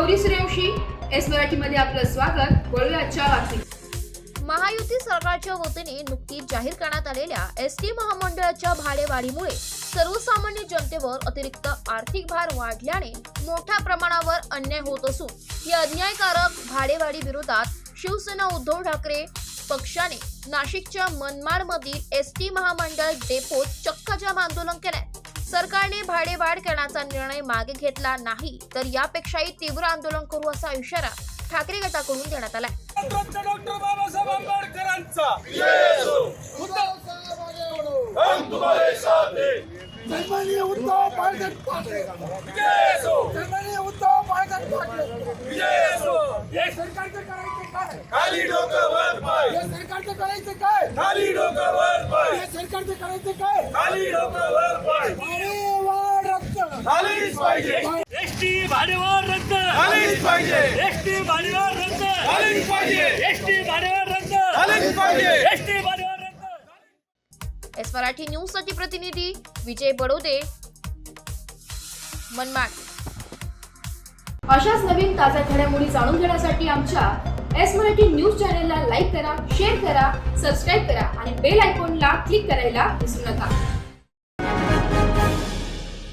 Gauri Suryavanshi, S मराठीमध्ये आपलं स्वागत। वळूया आजच्या बातमीत। महायुती सरकारच्या वतीने नुकतीच जाहीर करण्यात आलेल्या एसटी महामंडळाच्या भाडेवाढीमुळे सर्वसामान्य जनतेवर अतिरिक्त आर्थिक भार वाढल्याने मोठ्या प्रमाणावर अन्याय होत असून या अन्यायकारक भाडेवाढी विरोधात शिवसेना उद्धव ठाकरे पक्षाने नाशिकच्या मनमाडमधील एसटी महामंडळ डेपोत चक्क जाम आंदोलन केले। सरकारने भाडेवाढ करण्याचा निर्णय मागे घेतला नाही तर यापेक्षाही तीव्र आंदोलन करू असा इशारा ठाकरे गटाकडून देण्यात आलाय। डॉक्टर बाबासाहेब आंबेडकरांचा हम तुम्हारे साथ हैं। सन्माननीय उद्धव बाळासाहेब ठाकरे सन्माननीय उद्धव बाळासाहेब ठाकरे हे सरकारचं करायचं काय? खाली डोकं वर पाय, हे सरकारचं करायचं काय? खाली डोकं वर पाय, हे सरकारचं करायचं काय? खाली डोकं वर पाय, भाडेवाढ रद्द खालीच पाहिजे, एसटी भाडेवाढ रद्द खालीच पाहिजे, एसटी भाडेवाढ रद्द खालीच पाहिजे, एसटी भाडेवाढ रद्द खालीच पाहिजे, एसटी भाडेवाढ रद्द। एस मराठी न्यूज साठी प्रतिनिधी विजय बडोदे, मनमाड। अशाच नवीन ताज्या घडामोडी जाणून घेण्यासाठी आमच्या एस मराठी न्यूज चॅनलला लाईक करा, शेअर करा, सबस्क्राईब करा आणि बेल आयकॉनला क्लिक करायला विसरू नका।